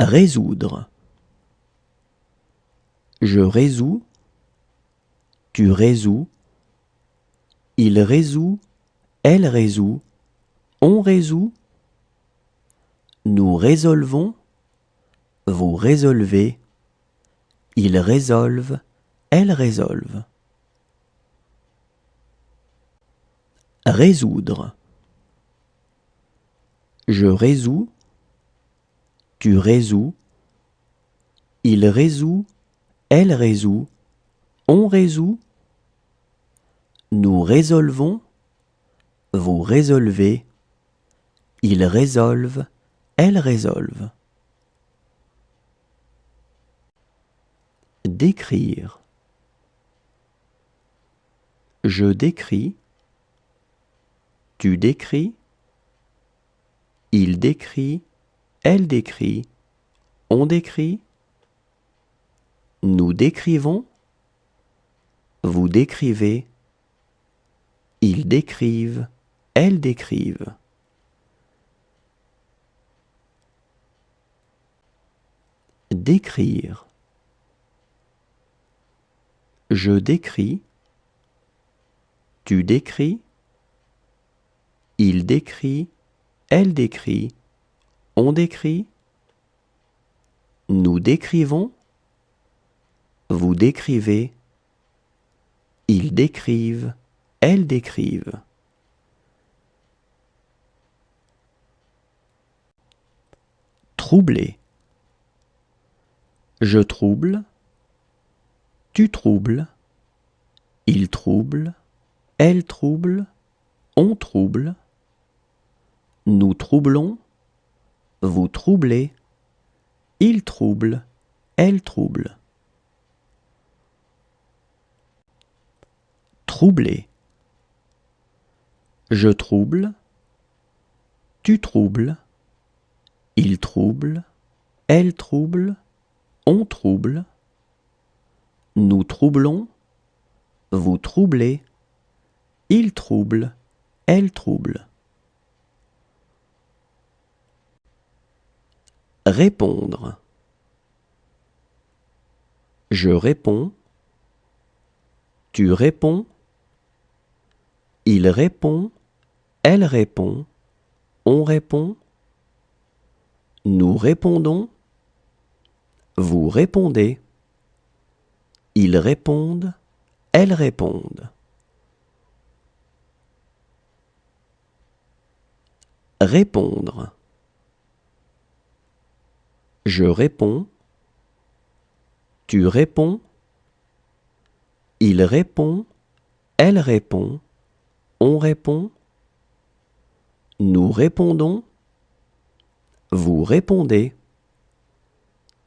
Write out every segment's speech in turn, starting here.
Résoudre. Je résous, tu résous, il résout, elle résout, on résout, nous résolvons, vous résolvez, ils résolvent, elles résolvent. Résoudre. Je résous, tu résous, il résout, elle résout, on résout, nous résolvons, vous résolvez, ils résolvent, elles résolvent. Décrire. Je décris, tu décris, il décrit, elle décrit, on décrit, nous décrivons, vous décrivez, ils décrivent, elles décrivent. Décrire. Je décris, tu décris, il décrit, elle décrit, on décrit, nous décrivons, vous décrivez, ils décrivent, elles décrivent. Troubler. Je trouble, tu troubles, il trouble, elle trouble, on trouble, nous troublons, vous troublez, il trouble, elle trouble. Troubler. Je trouble, tu troubles, il trouble, elle trouble, on trouble, nous troublons, vous troublez, il trouble, elle trouble. Répondre. Je réponds, tu réponds, il répond, elle répond, on répond, nous répondons, vous répondez, ils répondent, elles répondent. Répondre. Je réponds, tu réponds, il répond, elle répond, on répond, nous répondons, vous répondez,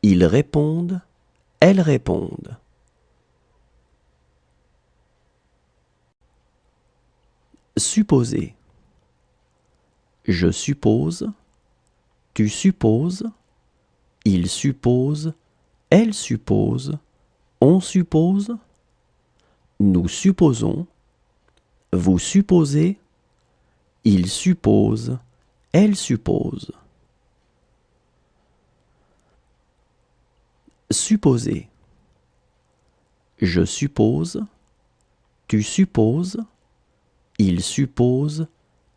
ils répondent, elles répondent. Supposer. Je suppose, tu supposes, il suppose, elle suppose, on suppose, nous supposons, vous supposez, il suppose, elle suppose. Supposer. Je suppose, tu supposes, il suppose,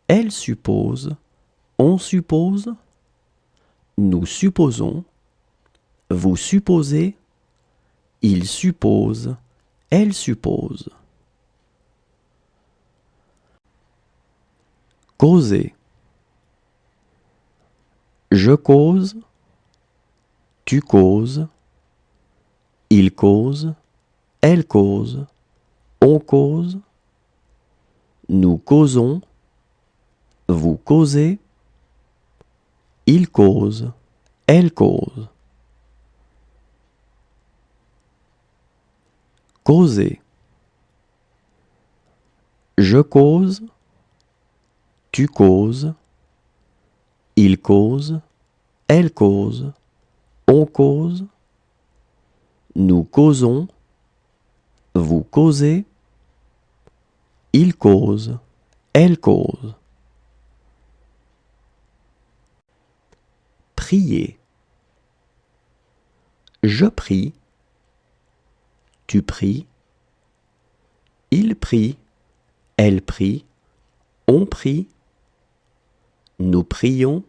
elle suppose, on suppose, nous supposons, vous supposez, il suppose, elle suppose. Causer. Je cause, tu causes, il cause, elle cause, on cause, nous causons, vous causez, il cause, elle cause. Causer. Je cause, tu causes, il cause, elle cause, on cause, nous causons, vous causez, il cause, elle cause. Prier. Je prie, tu pries, il prie, elle prie, on prie, nous prions,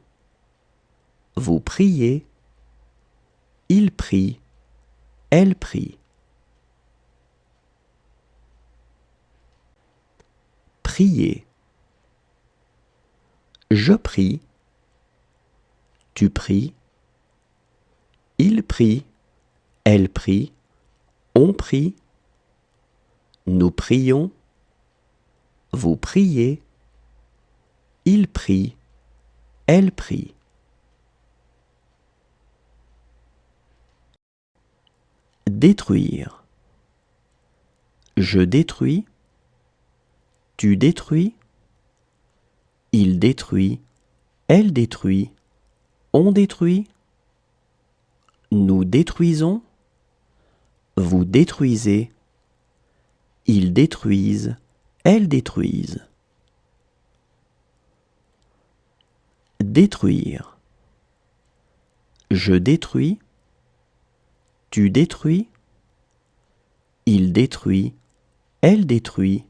vous priez, il prie, elle prie. Prier. Je prie, tu pries, il prie, elle prie, on prie, nous prions, vous priez, il prie, elle prie. Détruire. Je détruis, tu détruis, il détruit, elle détruit, on détruit, nous détruisons, vous détruisez, ils détruisent, elles détruisent. Détruire. Je détruis, tu détruis, il détruit, elle détruit,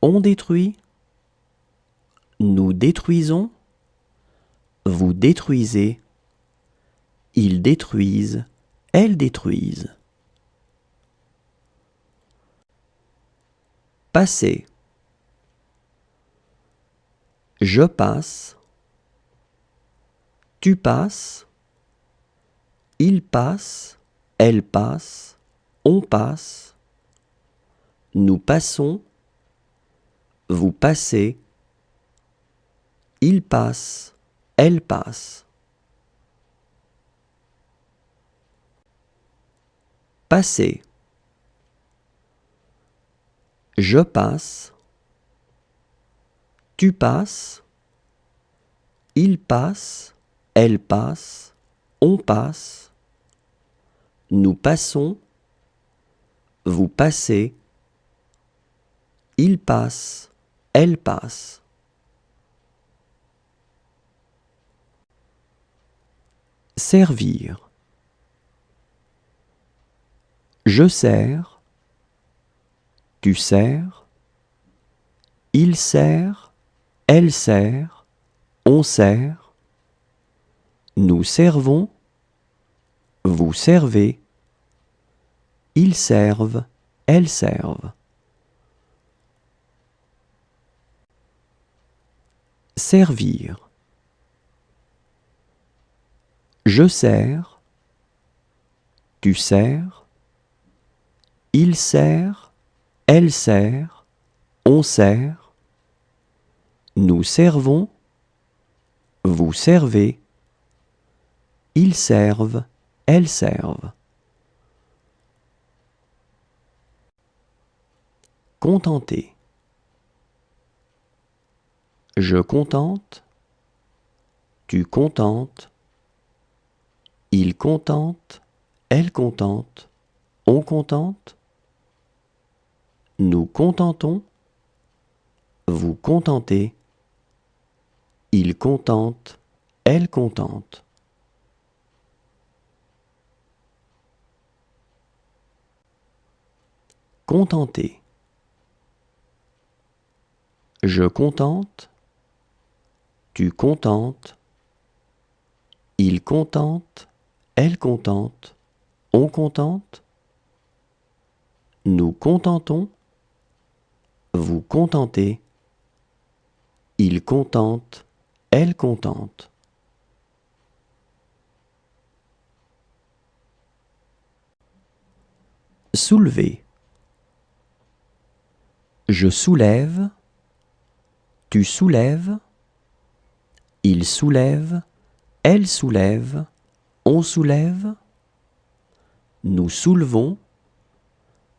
on détruit, nous détruisons, vous détruisez, ils détruisent, elles détruisent. Passer. Je passe, tu passes, il passe, elle passe, on passe, nous passons, vous passez, il passe, elle passe. Passer. Je passe, tu passes, il passe, elle passe, on passe, nous passons, vous passez, il passe, elle passe. Servir. Je sers, tu sers, il sert, elle sert, on sert, nous servons, vous servez, ils servent, elles servent. Servir. Je sers, tu sers, il sert, elle sert, on sert, nous servons, vous servez, ils servent, elles servent. Contenter. Je contente, tu contentes, il contente, elle contente, on contente, nous contentons, vous contentez, il contente, elle contente. Contenter. Je contente, tu contentes, il contente, elle contente, on contente, nous contentons, vous contentez, il contente, elle contente. Soulever. Je soulève, tu soulèves, il soulève, elle soulève, on soulève, nous soulevons,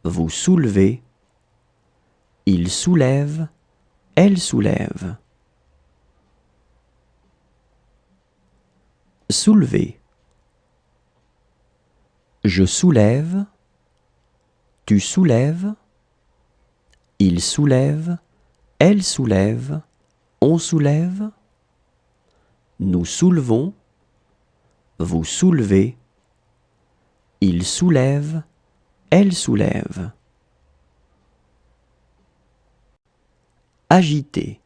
vous soulevez, il soulève, elle soulève. Soulever. Je soulève, tu soulèves, il soulève, elle soulève, on soulève, nous soulevons, vous soulevez, Il soulève, elle soulève. Agiter.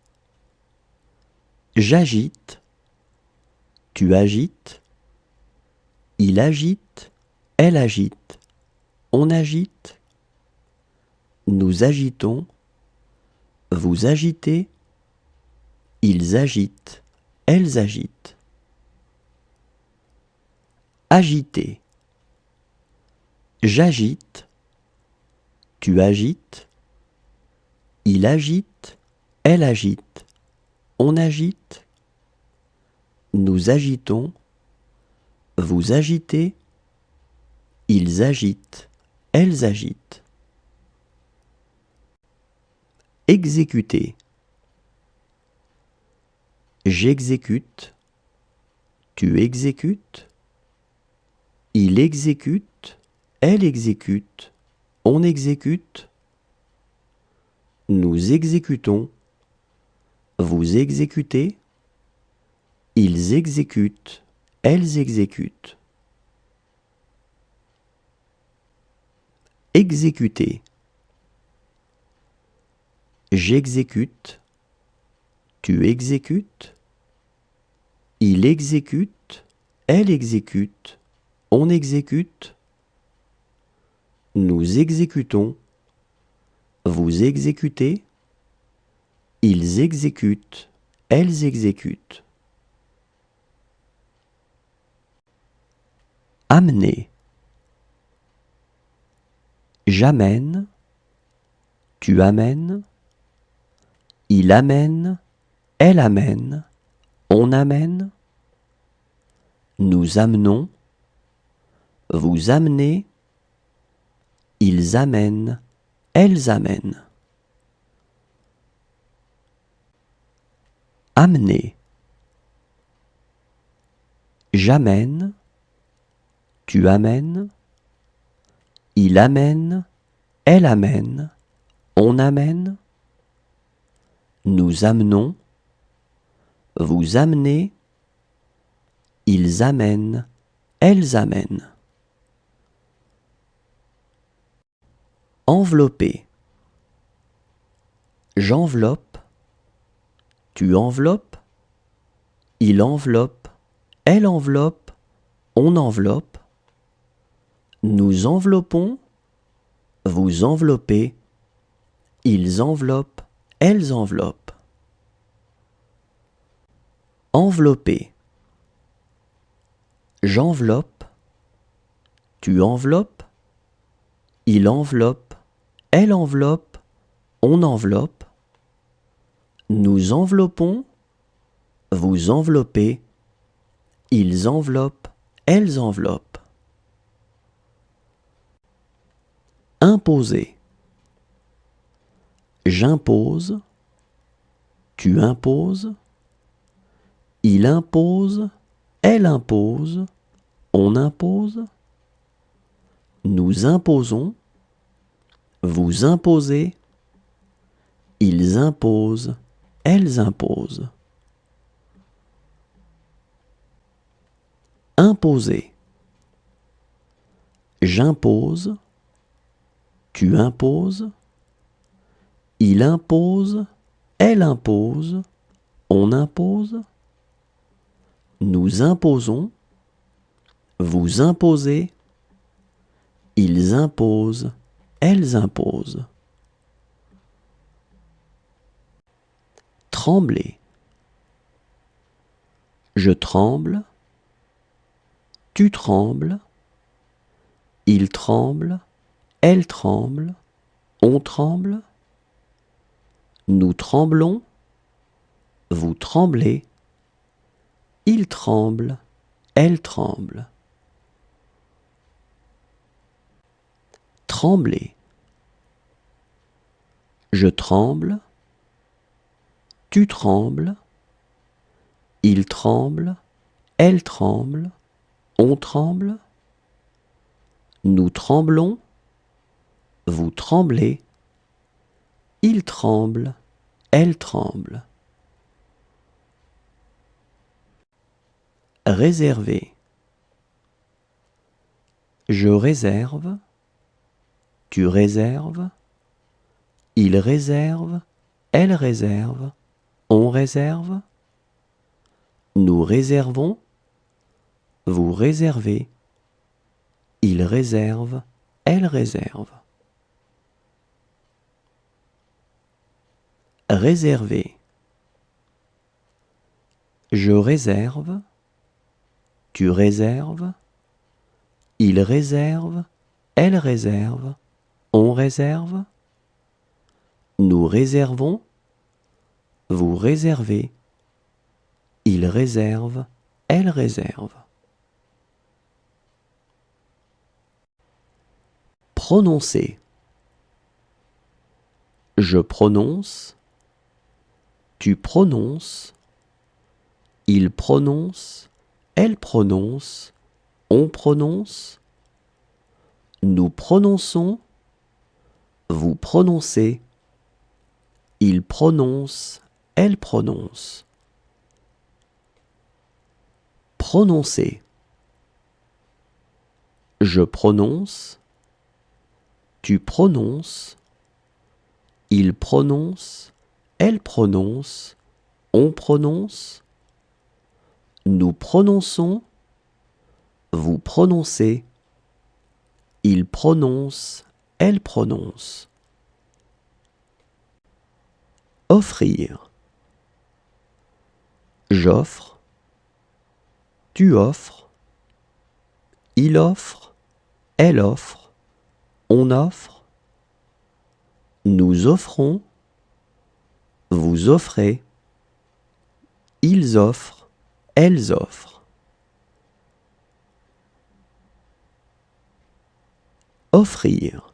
J'agite, tu agites, il agite, elle agite, on agite, nous agitons, vous agitez, ils agitent, elles agitent. Agiter. J'agite, tu agites, il agite, elle agite, on agite, nous agitons, vous agitez, ils agitent, elles agitent. Exécuter. J'exécute, tu exécutes, il exécute, elle exécute, on exécute, nous exécutons, vous exécutez, ils exécutent, elles exécutent. Exécuter. J'exécute, tu exécutes, il exécute, elle exécute, on exécute, nous exécutons, vous exécutez, ils exécutent, elles exécutent. Amener. J'amène, tu amènes, il amène, elle amène, on amène, nous amenons, vous amenez, ils amènent, elles amènent. Amener. J'amène, tu amènes, il amène, elle amène, on amène, nous amenons, vous amenez, ils amènent, elles amènent. Envelopper. J'enveloppe, tu enveloppes, il enveloppe, elle enveloppe, on enveloppe, nous enveloppons, vous enveloppez, ils enveloppent, elles enveloppent. Envelopper. J'enveloppe, tu enveloppes, il enveloppe, elle enveloppe, on enveloppe, nous enveloppons, vous enveloppez, ils enveloppent, elles enveloppent. Imposer. J'impose, tu imposes, il impose, elle impose, on impose, nous imposons, vous imposez, ils imposent, elles imposent. Imposer. J'impose, tu imposes, il impose, elle impose, on impose, nous imposons, vous imposez, ils imposent, elles imposent. Trembler. Je tremble, tu trembles, il tremble, elle tremble, on tremble, nous tremblons, vous tremblez, il tremble, elle tremble. Trembler. Je tremble, tu trembles, il tremble, elle tremble, on tremble, nous tremblons, vous tremblez, il tremble, elle tremble. Réserver. Je réserve, tu réserves, il réserve, elle réserve, on réserve, nous réservons, vous réservez, il réserve, elle réserve. Réserver. Je réserve, tu réserves, il réserve, elle réserve, on réserve, nous réservons, vous réservez, il réserve, elle réserve. Prononcer. Je prononce, tu prononces, il prononce, elle prononce, on prononce, nous prononçons, vous prononcez, il prononce, elle prononce. Prononcer. Je prononce, tu prononces, il prononce, elle prononce, on prononce, nous prononçons, vous prononcez, il prononce, elle prononce. Offrir. J'offre, tu offres, il offre, elle offre, on offre, nous offrons, vous offrez, ils offrent, elles offrent. Offrir.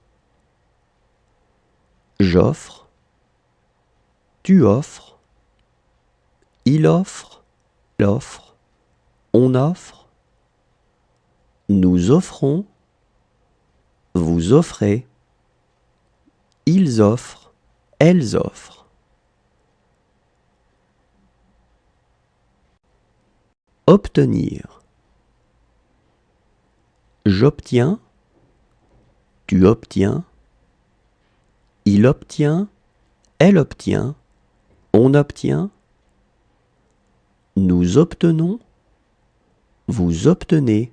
J'offre, tu offres, il offre, l'offre, on offre, nous offrons, vous offrez, ils offrent, elles offrent. Obtenir. J'obtiens, tu obtiens, il obtient, elle obtient, on obtient, nous obtenons, vous obtenez,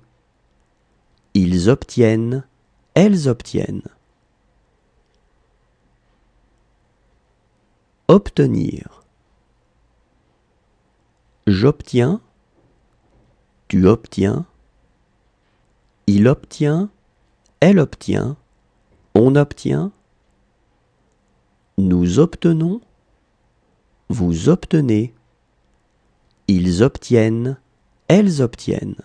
ils obtiennent, elles obtiennent. Obtenir. J'obtiens, tu obtiens, il obtient, elle obtient, on obtient, nous obtenons, vous obtenez, ils obtiennent, elles obtiennent.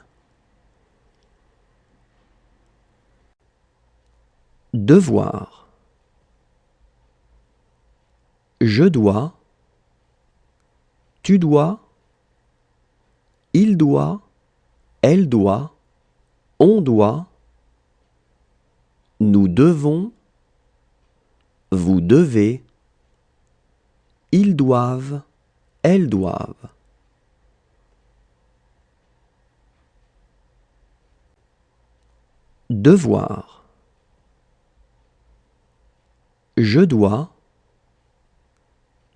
Devoir. Je dois, tu dois, il doit, elle doit, on doit, nous devons, vous devez, ils doivent, elles doivent. Devoir. Je dois,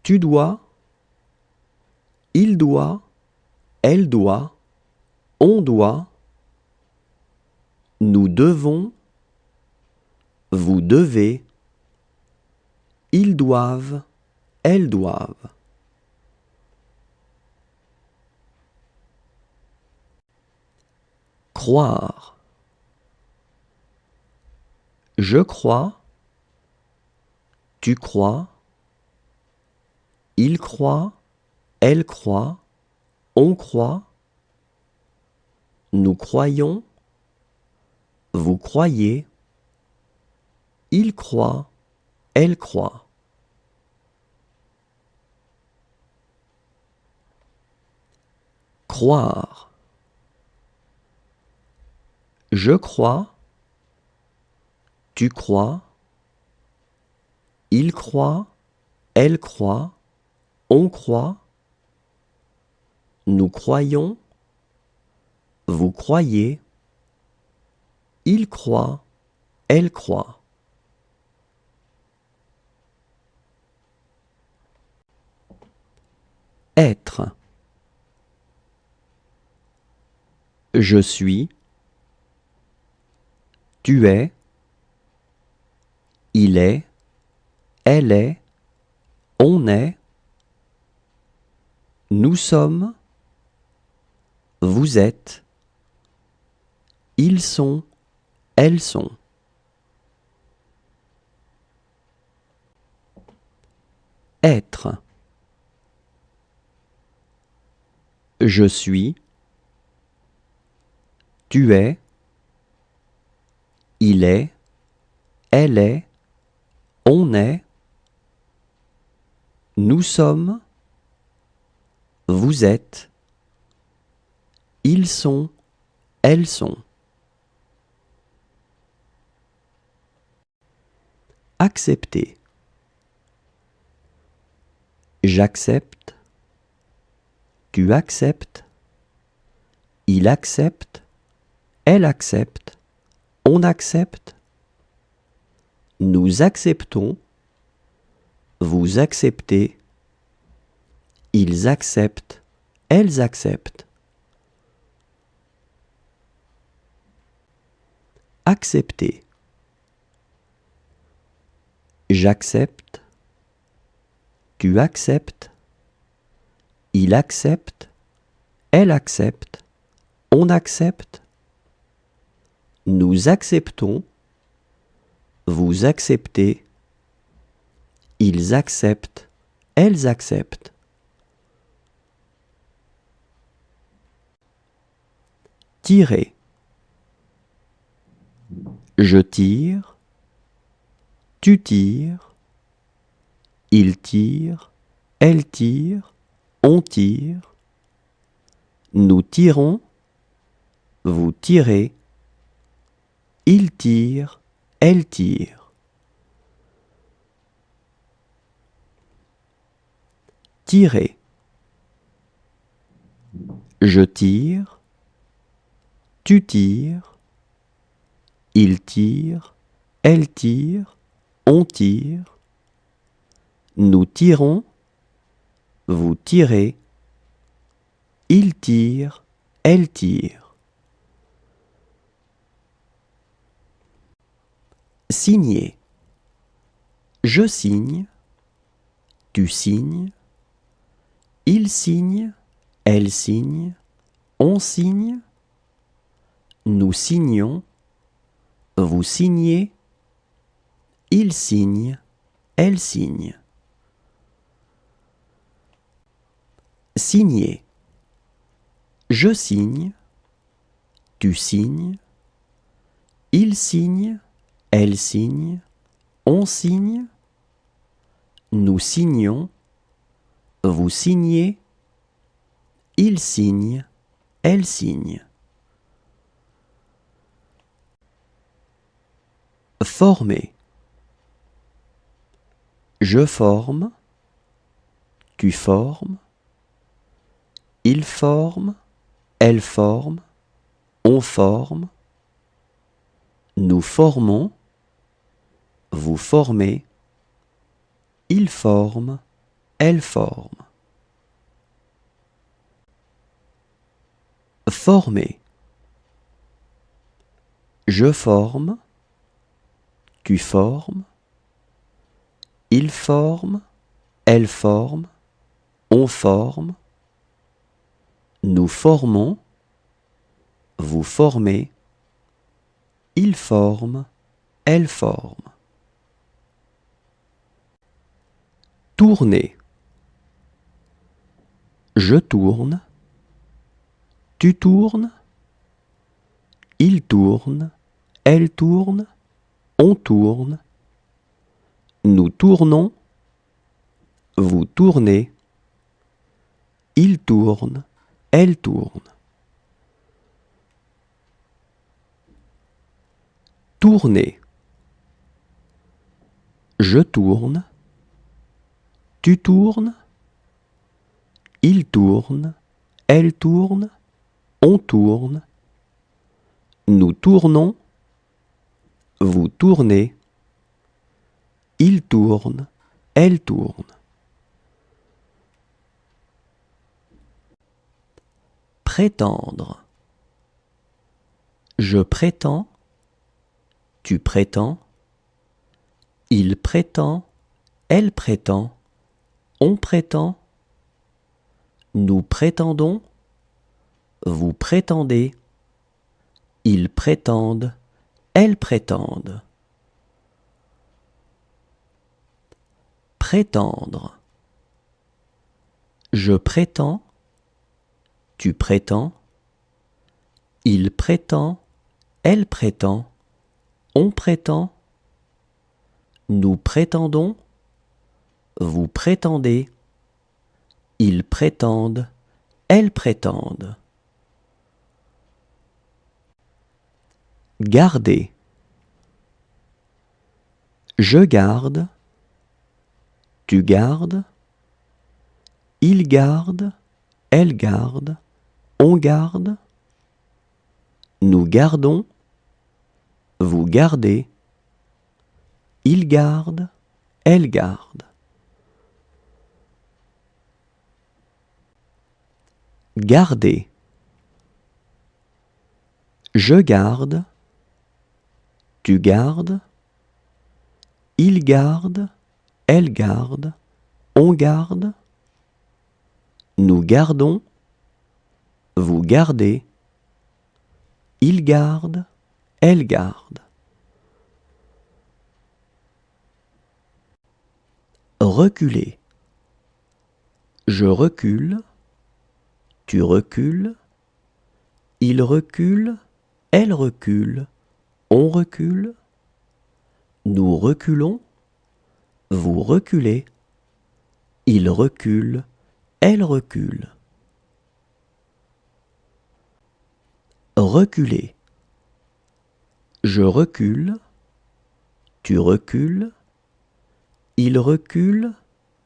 tu dois, il doit, elle doit, on doit, nous devons, vous devez, ils doivent, elles doivent. Croire. Je crois, tu crois, il croit, elle croit, on croit, nous croyons, vous croyez, il croit, elle croit. Croire. Je crois, tu crois, il croit, elle croit, on croit, nous croyons, vous croyez, Il croit, elle croit. Être. Je suis. Tu es. Il est. Elle est. On est. Nous sommes. Vous êtes. Ils sont. Elles sont. Être. Je suis. Tu es. Il est. Elle est. On est. Nous sommes. Vous êtes. Ils sont. Elles sont. Accepter. J'accepte. Tu acceptes. Il accepte. Elle accepte. On accepte. Nous acceptons. Vous acceptez. Ils acceptent. Elles acceptent. Accepter. J'accepte. Tu acceptes. Il accepte. Elle accepte. On accepte. Nous acceptons. Vous acceptez. Ils acceptent. Elles acceptent. Tirer. Je tire. Tu tires. Il tire. Elle tire. On tire. Nous tirons. Vous tirez. Il tire. Elle tire. Tirer. Je tire. Tu tires. Il tire. Elle tire. On tire. Nous tirons. Vous tirez. Il tire. Elle tire. Signer. Je signe. Tu signes. Il signe. Elle signe. On signe. Nous signons. Vous signez. Il signe. Elle signe. Signer. Je signe. Tu signes. Il signe. Elle signe. On signe. Nous signons. Vous signez. Il signe. Elle signe. Former. Je forme. Tu formes. Il forme. Elle forme. On forme. Nous formons. Vous formez. Il forme. Elle forme. Former. Je forme. Tu formes. Il forme. Elle forme. On forme. Nous formons. Vous formez. Il forme. Elle forme. Tourner. Je tourne. Tu tournes. Il tourne. Elle tourne. On tourne. Nous tournons. Vous tournez. Il tourne. Elle tourne. Tourner. Je tourne. Tu tournes. Il tourne. Elle tourne. On tourne. Nous tournons. Vous tournez. Il tourne. Elle tourne. Prétendre. Je prétends. Tu prétends. Il prétend. Elle prétend. On prétend. Nous prétendons. Vous prétendez. Ils prétendent. Elles prétendent. Prétendre. Je prétends. Tu prétends. Il prétend. Elle prétend. On prétend. Nous prétendons. Vous prétendez. Ils prétendent. Elles prétendent. Garder. Je garde. Tu gardes. Il garde. Elle garde. On garde. Nous gardons. Vous gardez. Il garde. Elle garde. Garder. Je garde. Tu gardes. Il garde. Elle garde. On garde. Nous gardons. Vous gardez. Il garde. Elle garde. Reculer. Je recule. Tu recules. Il recule. Elle recule. On recule. Nous reculons. Vous reculez. Il recule. Elle recule. Reculer. Je recule. Tu recules. Il recule.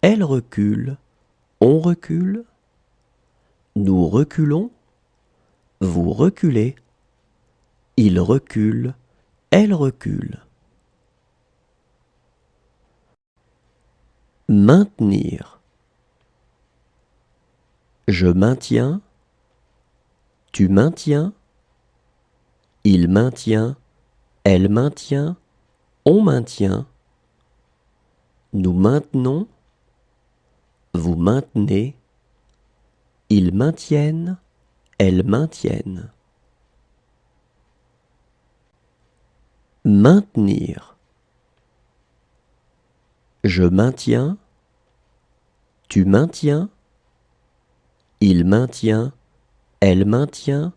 Elle recule. On recule. Nous reculons. Vous reculez. Il recule. Elle recule. Maintenir. Je maintiens. Tu maintiens. Il maintient. Elle maintient. On maintient. Nous maintenons. Vous maintenez. Ils maintiennent. Elles maintiennent. Maintenir. Je maintiens. Tu maintiens. Il maintient. Elle maintient.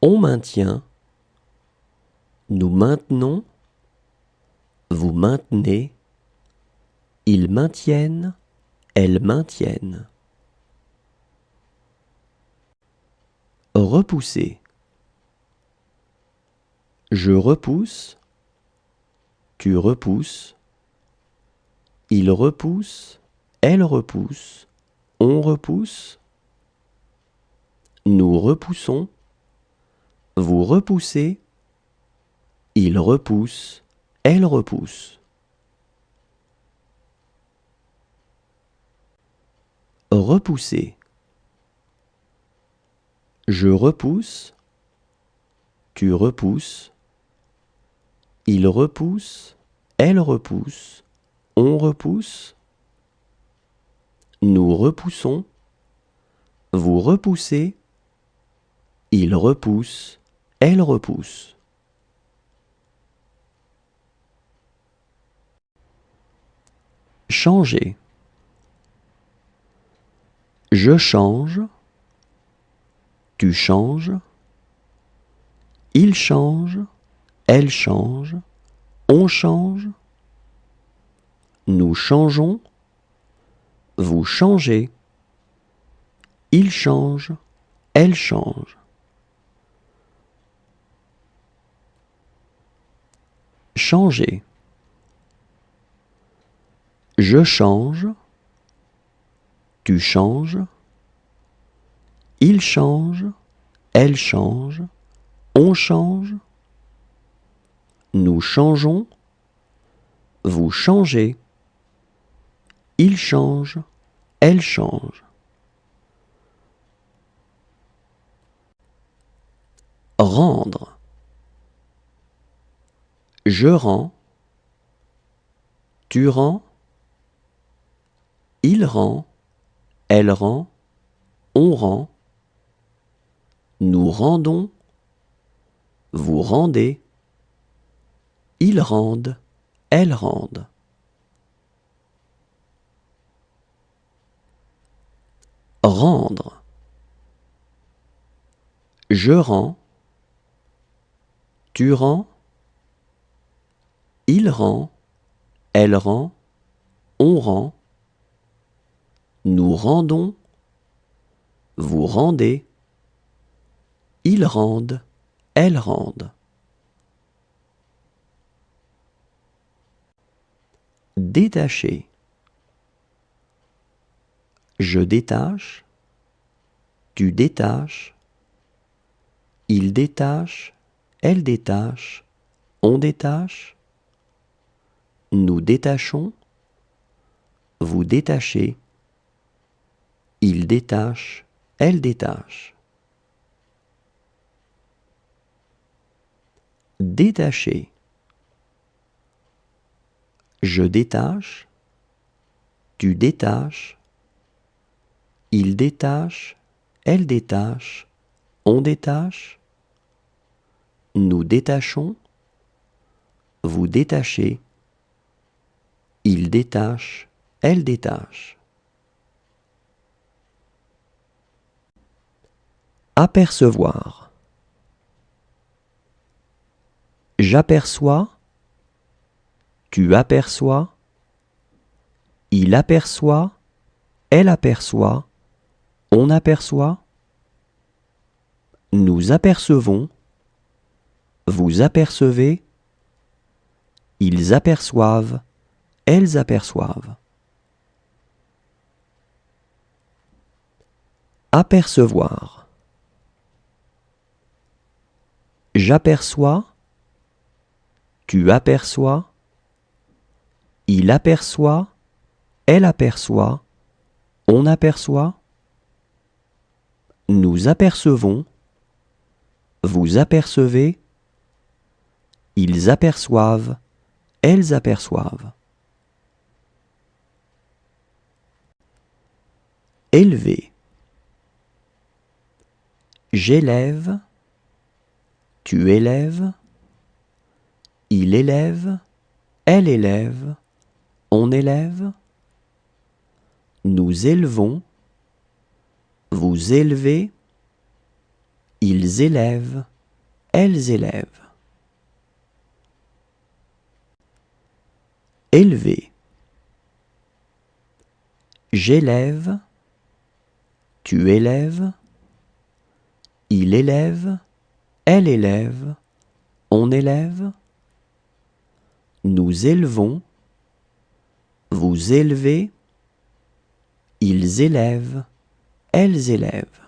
On maintient. Nous maintenons. Vous maintenez. Ils maintiennent. Elles maintiennent. Repousser. Je repousse. Tu repousses. Il repousse. Elle repousse. On repousse. Nous repoussons. Vous repoussez. Il repousse. Elle repousse. Repousser. Je repousse. Tu repousses. Il repousse. Elle repousse. On repousse. Nous repoussons. Vous repoussez. Il repousse. Elle repousse. Changer. Je change. Tu changes. Il change. Elle change. On change. Nous changeons. Vous changez. Il change. Elle change. Changer. Je change. Tu changes. Il change. Elle change. On change. Nous changeons, vous changez. Il change, elle change. Rendre. Je rends, tu rends, il rend, elle rend, on rend. Nous rendons, vous rendez, ils rendent, elles rendent. Rendre. Je rends, tu rends, il rend, elle rend, on rend. Nous rendons, vous rendez, ils rendent, elles rendent. Détacher. Je détache, tu détaches, il détache, elle détache, on détache. Nous détachons, vous détachez, il détache, elle détache. Détacher. Je détache, tu détaches, il détache, elle détache, on détache. Nous détachons, vous détachez, il détache, elle détache. Apercevoir. J'aperçois, tu aperçois, il aperçoit, elle aperçoit, on aperçoit. Nous apercevons, vous apercevez, ils aperçoivent, elles aperçoivent. Apercevoir. J'aperçois, tu aperçois, il aperçoit, elle aperçoit, on aperçoit. Nous apercevons, vous apercevez, ils aperçoivent, elles aperçoivent. Élever. J'élève, tu élèves, il élève, elle élève, on élève. Nous élevons, vous élevez, ils élèvent, elles élèvent. Élever. J'élève, tu élèves, il élève, elle élève, on élève. Nous élevons, vous élevez, ils élèvent, elles élèvent.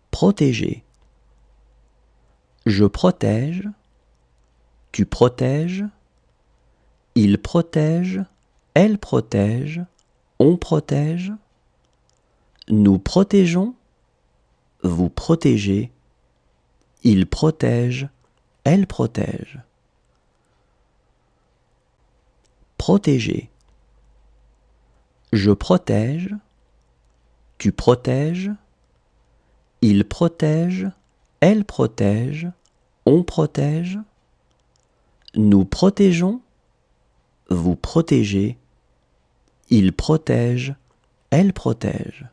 Protéger. Je protège, tu protèges, il protège, elle protège, on protège. Nous protégeons, vous protégez, il protège, elle protège. Protéger. Je protège, tu protèges, il protège, elle protège, on protège. Nous protégeons, vous protégez, il protège, elle protège.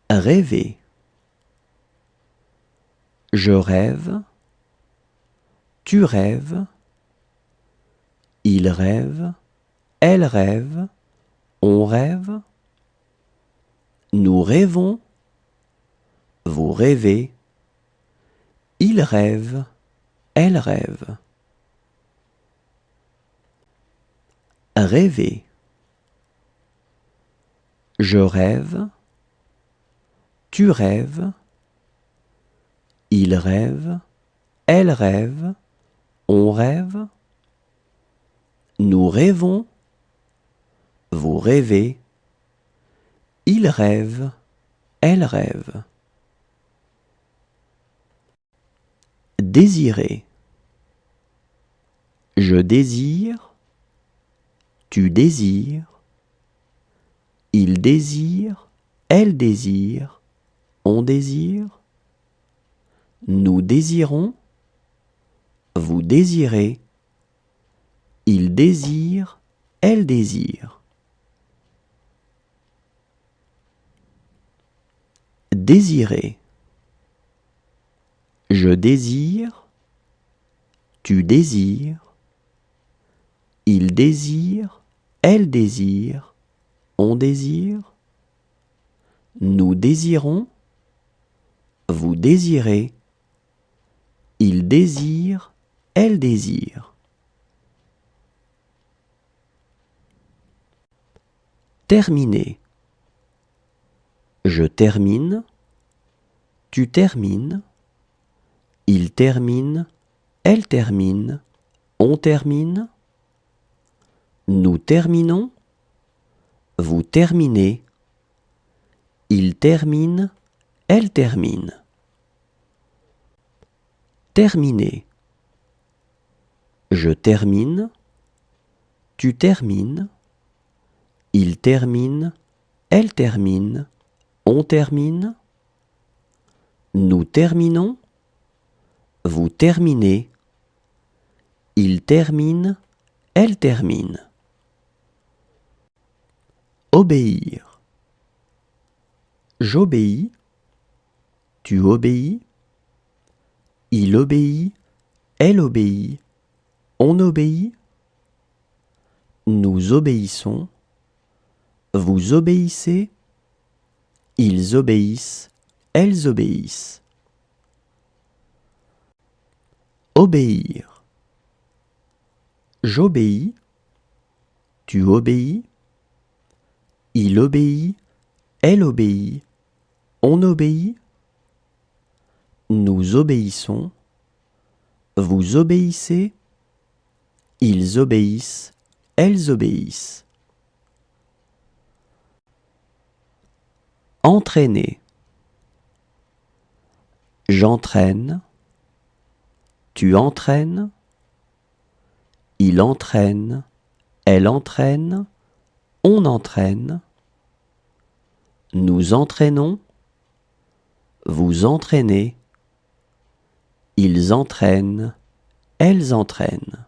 Rêver. Je rêve, tu rêves, il rêve, elle rêve, on rêve. Nous rêvons, vous rêvez, il rêve, elle rêve. Rêver. Je rêve, tu rêves, il rêve, elle rêve, on rêve. Nous rêvons, vous rêvez, il rêve, elle rêve. Désirer. Je désire, tu désires, il désire, elle désire, on désire. Nous désirons, vous désirez, il désire, elle désire. Désirer. Je désire, tu désires, il désire, elle désire, on désire. Nous désirons, vous désirez, il désire, elle désire. Terminer. Je termine, tu termines, il termine, elle termine, on termine. Nous terminons, vous terminez, il termine, elle termine. Terminer. Je termine, tu termines, il termine, elle termine, on termine. Nous terminons, vous terminez, il termine, elle termine. Obéir. J'obéis, tu obéis, il obéit, elle obéit, on obéit. Nous obéissons, vous obéissez, ils obéissent, elles obéissent. Obéir. J'obéis, tu obéis, il obéit, elle obéit, on obéit. Nous obéissons, vous obéissez, ils obéissent, elles obéissent. Entraîner. J'entraîne, tu entraînes, il entraîne, elle entraîne, on entraîne. Nous entraînons, vous entraînez, ils entraînent, elles entraînent.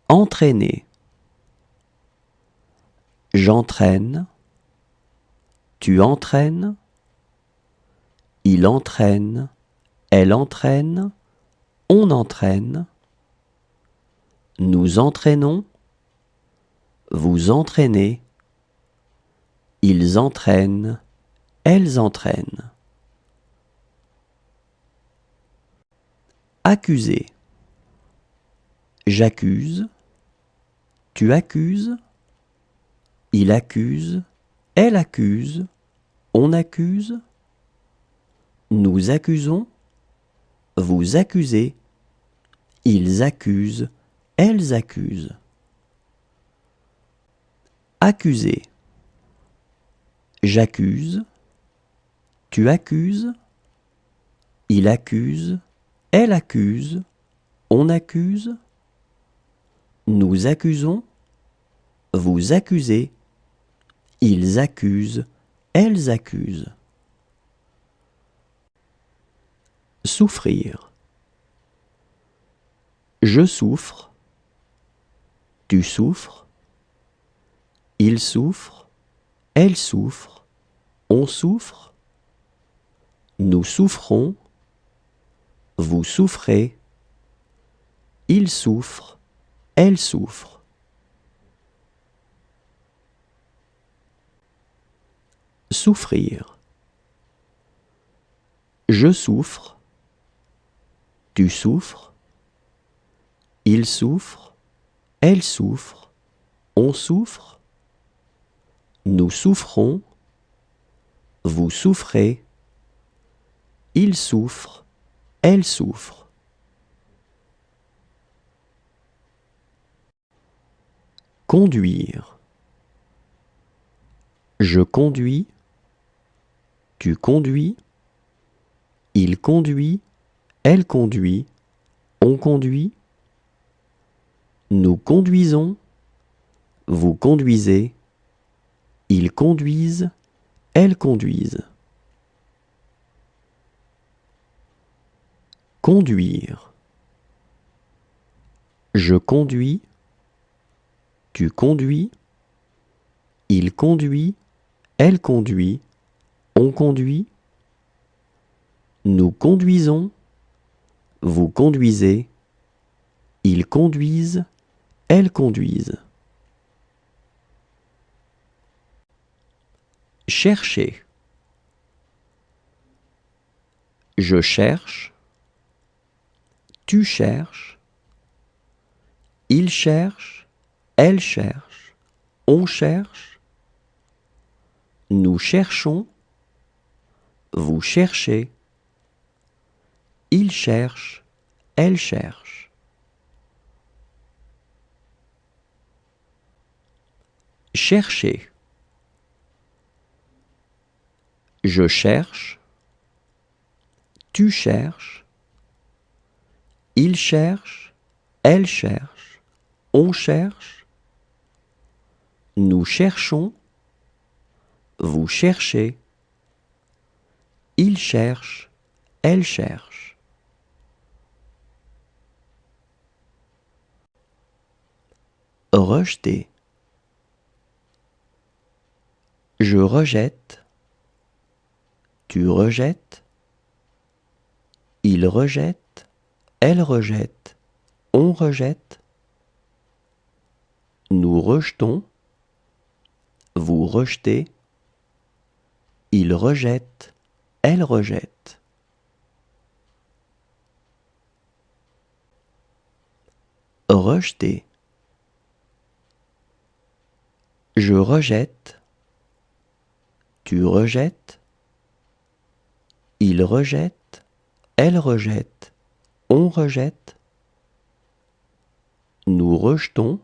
Entraîner. J'entraîne, tu entraînes, il entraîne, elle entraîne, on entraîne. Nous entraînons, vous entraînez, ils entraînent, elles entraînent. Accuser. J'accuse, tu accuses, il accuse, elle accuse, on accuse. Nous accusons, vous accusez, ils accusent, elles accusent. Accuser. J'accuse, tu accuses, il accuse, elle accuse, on accuse. Nous accusons, vous accusez, ils accusent, elles accusent. Souffrir. Je souffre, tu souffres, il souffre, elle souffre, on souffre. Nous souffrons, vous souffrez, il souffre, elle souffre. Souffrir. Je souffre, tu souffres, il souffre, elle souffre, on souffre. Nous souffrons, Vous souffrez. Il souffre. Elle souffre. Conduire. Je conduis. Tu conduis. Il conduit. Elle conduit. On conduit. Nous conduisons. Vous conduisez. Ils conduisent. Elles conduisent. Conduire. Je conduis. Tu conduis. Il conduit. Elle conduit. On conduit. Nous conduisons. Vous conduisez. Ils conduisent. Elles conduisent. Chercher. Je cherche. Tu cherches. Il cherche. Elle cherche. On cherche. Nous cherchons. Vous cherchez. Il cherche. Elle cherche. Chercher. Je cherche. Tu cherches. Il cherche. Elle cherche. On cherche. Nous cherchons. Vous cherchez. Il cherche. Elle cherche. Rejeter. Je rejette. Tu rejettes. Il rejette. Elle rejette. On rejette. Nous rejetons. Vous rejetez. Il rejette. Elle rejette. Rejeter. Je rejette. Tu rejettes. Il rejette. Elle rejette. On rejette. Nous rejetons.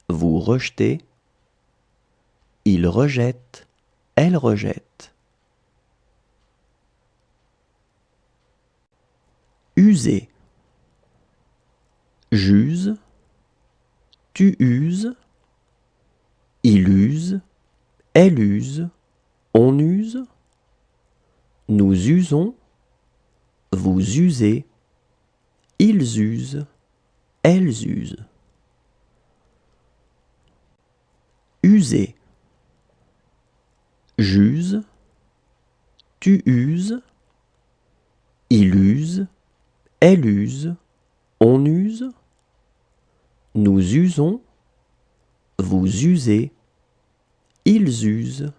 Vous rejetez. Il rejette. Elle rejette. User. J'use. Tu uses. Il use. Elle use. On use. Nous usons. Vous usez. Ils usent. Elles usent. User. J'use. Tu uses. Il use. Elle use. On use. Nous usons. Vous usez. Ils usent.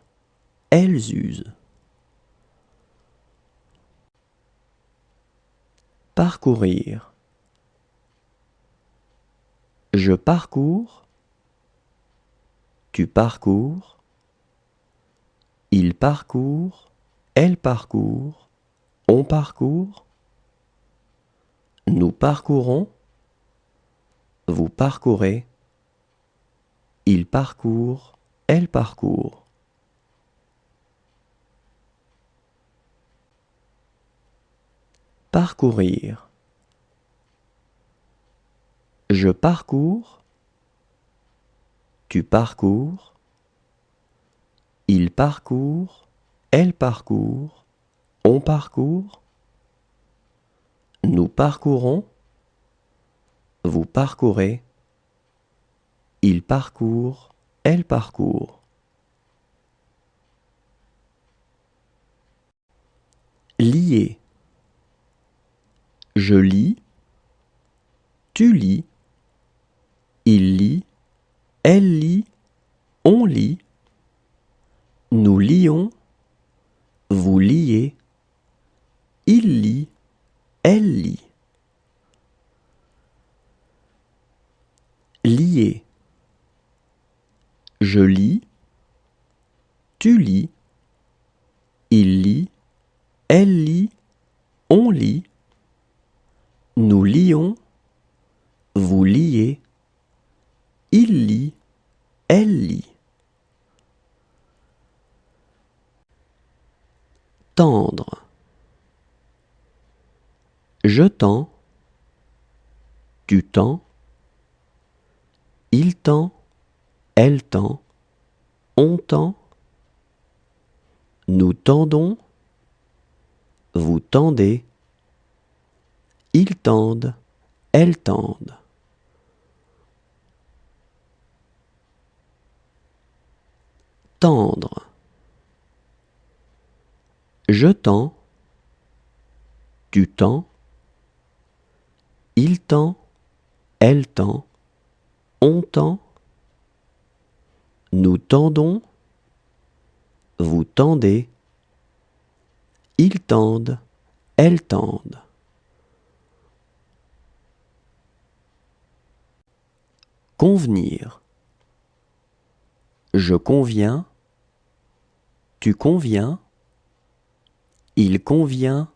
Elles usent. Parcourir. Je parcours. Tu parcours. Il parcourt. Elle parcourt. On parcourt. Nous parcourons. Vous parcourez. Il parcourt. Elle parcourt. Parcourir. Je parcours. Tu parcours. Il parcourt. Elle parcourt. On parcourt. Nous parcourons. Vous parcourez. Il parcourt. Elle parcourt. Lier. Je lis. Tu lis. Il lit. Elle lit. On lit. Nous lions. Vous liez. Il lit. Elle lit. Lier. Je lis. Tu lis. Il lit, elle lit, on lit. Nous lions, vous liez. Il lit, elle lit. Tendre. Je tends, tu tends. Il tend, elle tend, on tend. Nous tendons, vous tendez. Ils tendent, elles tendent. Tendre. Je tends, tu tends. Il tend, elle tend, on tend. Nous tendons, vous tendez. Ils tendent, elles tendent. Convenir. Je conviens, tu conviens. Il convient,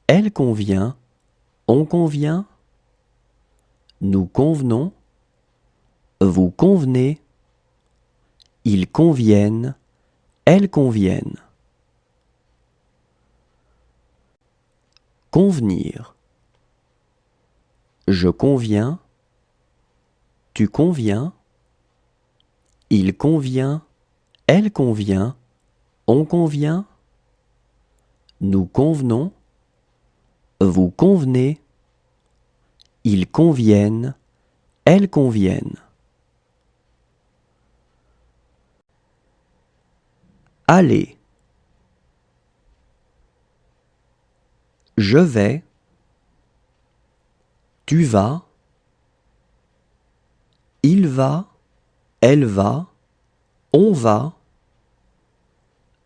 elle convient, on convient. Nous convenons, vous convenez. Ils conviennent, elles conviennent. Convenir. Je conviens, tu conviens. Il convient, elle convient, on convient. Nous convenons, vous convenez. Ils conviennent, elles conviennent. Aller. Je vais, tu vas. Il va, elle va, on va.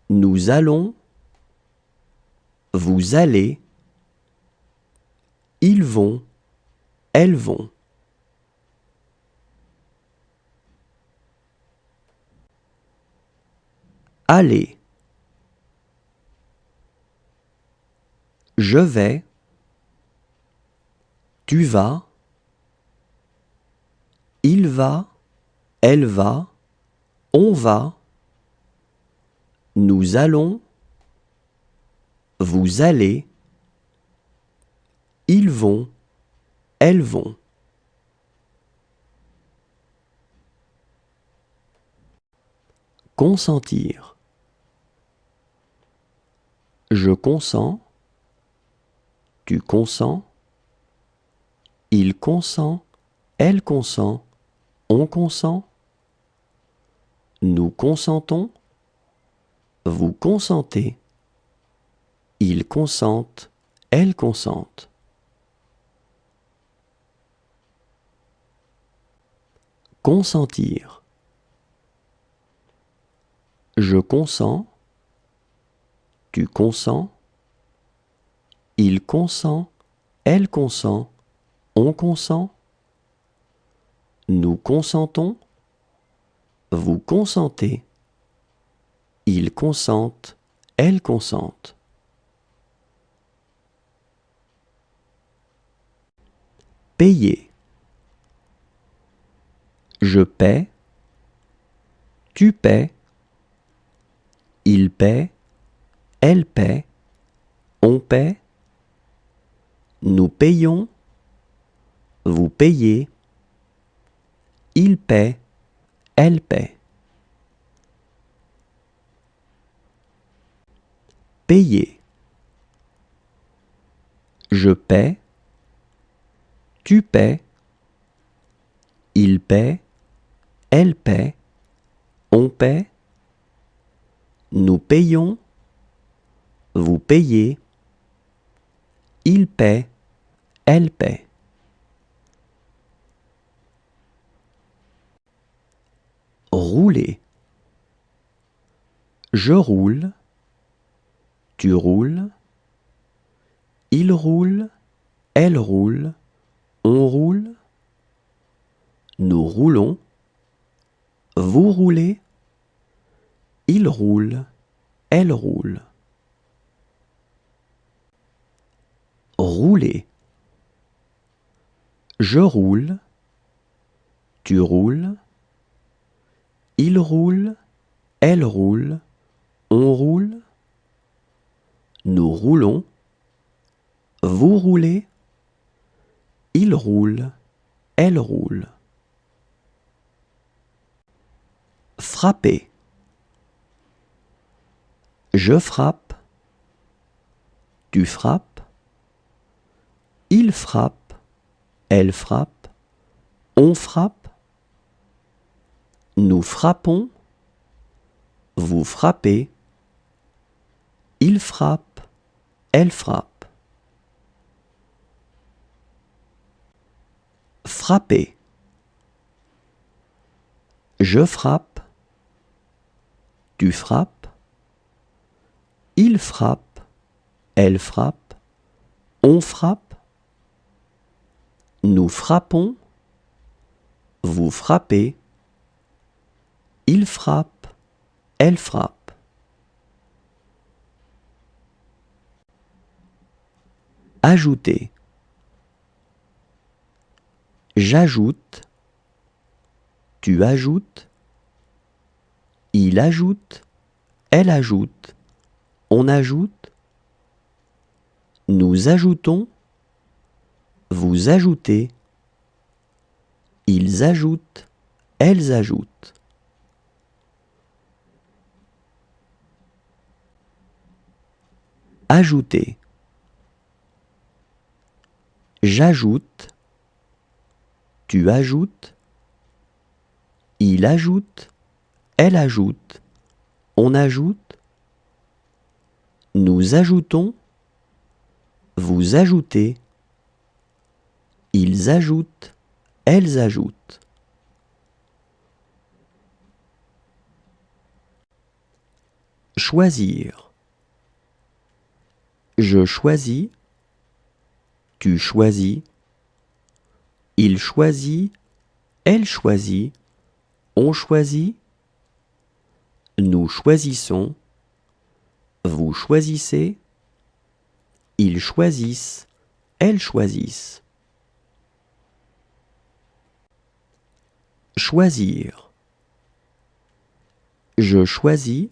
Nous allons, vous allez. Ils vont, elles vont. Aller. Je vais, tu vas. Il va, elle va, on va. Nous allons, vous allez. Ils vont, elles vont. Consentir. Je consens, tu consens. Il consent, elle consent, on consent. Nous consentons, vous consentez. Ils consentent, elles consentent. Consentir. Je consens, tu consens. Il consent, elle consent, on consent. Nous consentons, vous consentez. Ils consentent, elles consentent. Payer. Je paie, tu paies. Il paie, elle paie, on paie. Nous payons, vous payez. Il paie, elle paie. Payer. Je paie, tu paies. Il paie, elle paie, on paie. Nous payons, vous payez. Il paie, elle paie. Rouler. Je roule, tu roules. Il roule, elle roule, on roule. Nous roulons, vous roulez. Il roule, elle roule. rouler. Je roule, tu roules, il roule, elle roule, on roule, nous roulons, vous roulez, il roule, elle roule. Frapper. Je frappe, tu frappes, il frappe, elle frappe, on frappe, nous frappons, vous frappez, il frappe, elle frappe. Frapper. Je frappe, tu frappes, il frappe, elle frappe, on frappe, nous frappons, vous frappez, il frappe, elle frappe. Ajouter. J'ajoute, tu ajoutes, il ajoute, elle ajoute, on ajoute, nous ajoutons, vous ajoutez, ils ajoutent, elles ajoutent. Ajouter. J'ajoute, tu ajoutes, il ajoute, elle ajoute, on ajoute, nous ajoutons, vous ajoutez, ils ajoutent, elles ajoutent. Choisir. Je choisis, tu choisis, il choisit, elle choisit, on choisit, nous choisissons, vous choisissez, ils choisissent, elles choisissent. Choisir. Je choisis,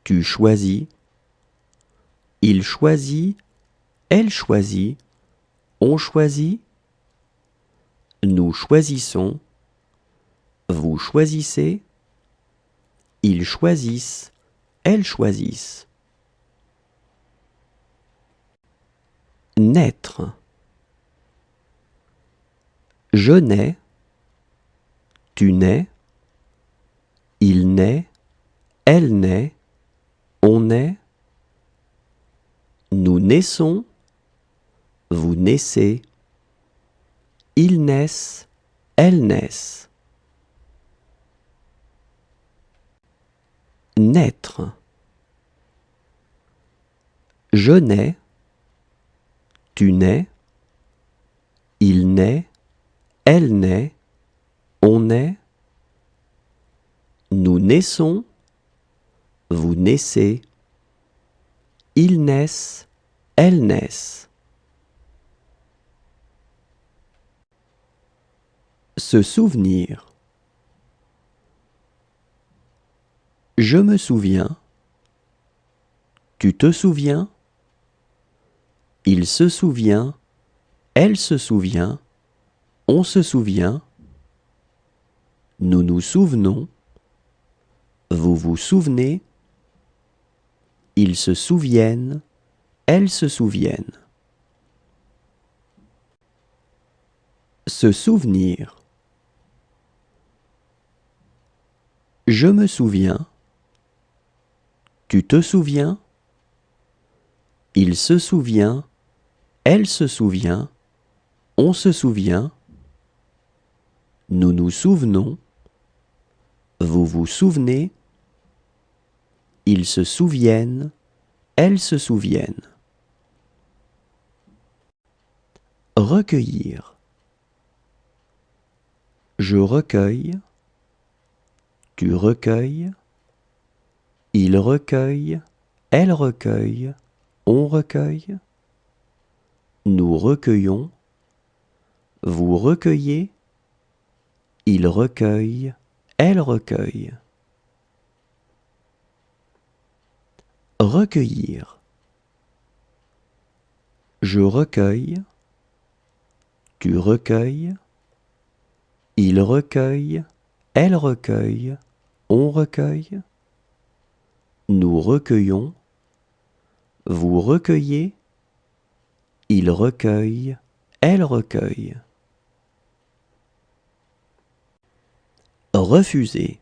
tu choisis, il choisit, elle choisit, on choisit, nous choisissons, vous choisissez, ils choisissent, elles choisissent. Naître. Je nais, tu nais, il naît, elle naît, on naît, nous naissons, vous naissez, ils naissent, elles naissent. Naître. Je nais, tu nais, il naît, elle naît, on naît, nous naissons, vous naissez, ils naissent, elles naissent. Se souvenir. Je me souviens, tu te souviens, il se souvient, elle se souvient, on se souvient, nous nous souvenons, vous vous souvenez, ils se souviennent, elles se souviennent. Se souvenir. Je me souviens, tu te souviens, il se souvient, elle se souvient, on se souvient, nous nous souvenons, vous vous souvenez, ils se souviennent, elles se souviennent. Recueillir. Je recueille, tu recueilles, il recueille, elle recueille, on recueille, Nous recueillons. Vous recueillez. Il recueille. Elle recueille. Recueillir. Je recueille. Tu recueilles. Il recueille. Elle recueille. On recueille. Nous recueillons. Vous recueillez. Il recueille. Elle recueille. Refuser.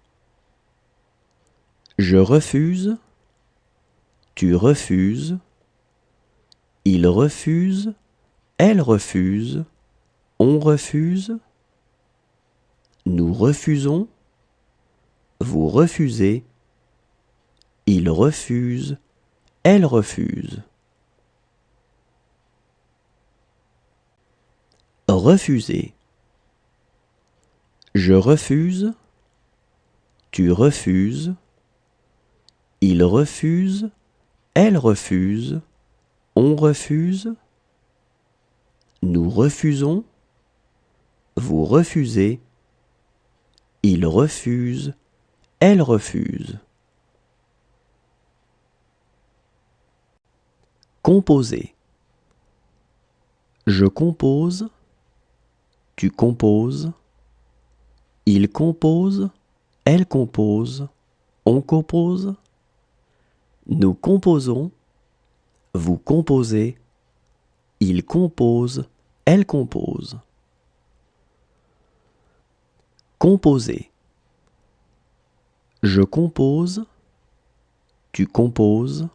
Je refuse. Tu refuses. Il refuse. Elle refuse. On refuse. Nous refusons. Vous refusez. Il refuse. Elle refuse. Refuser. Je refuse. Tu refuses. Il refuse. Elle refuse. On refuse. Nous refusons. Vous refusez. Il refuse. Elle refuse. Composer. Je compose. Tu composes. Il compose. Elle compose. On compose. Nous composons. Vous composez. Il compose. Elle compose. Composer. Je compose. Tu composes.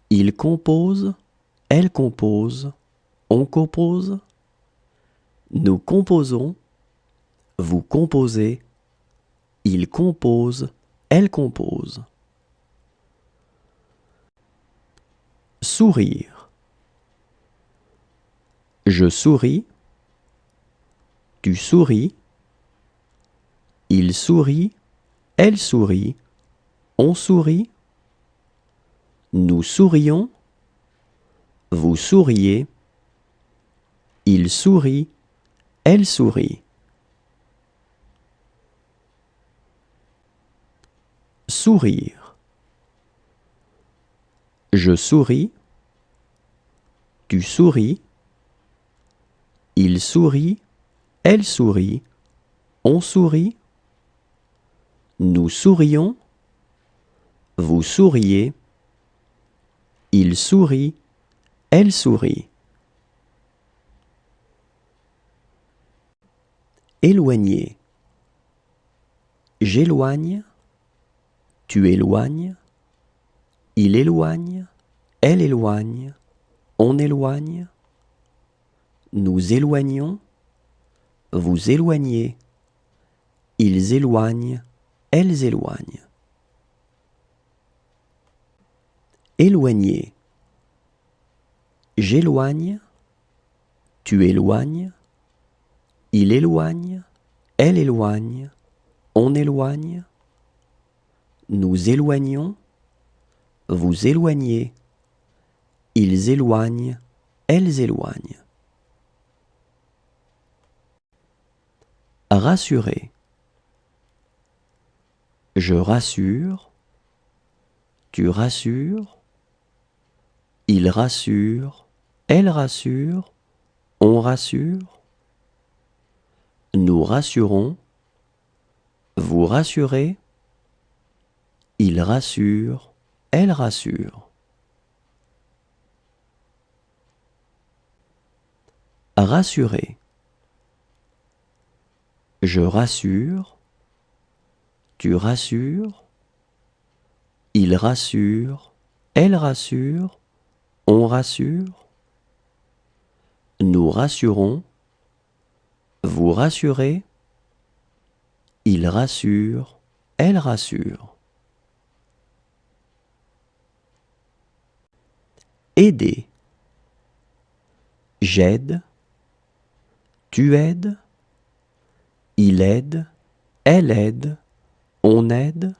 Il compose. Elle compose. On compose. Nous composons. Vous composez. Il compose. Elle compose. Sourire. Je souris. Tu souris. Il sourit. Elle sourit. On sourit. Nous sourions. Vous souriez. Il sourit. Elle sourit. Sourire. Je souris. Tu souris. Il sourit. Elle sourit. On sourit. Nous sourions. Vous souriez. Il sourit. Elle sourit. Éloigner. J'éloigne. Tu éloignes. Il éloigne. Elle éloigne. On éloigne. Nous éloignons. Vous éloignez. Ils éloignent. Elles éloignent. Éloigner. J'éloigne. Tu éloignes. Il éloigne. Elle éloigne. On éloigne. Nous éloignons. Vous éloignez. Ils éloignent. Elles éloignent. Rassurer. Je rassure. Tu rassures. Il rassure. Elle rassure. On rassure. Nous rassurons. Vous rassurez. Il rassure. Elle rassure. Rassurer. Je rassure. Tu rassures. Il rassure. Elle rassure. On rassure. Nous rassurons. Vous rassurez. Il rassure. Elle rassure. Aider. J'aide. Tu aides. Il aide. Elle aide. On aide.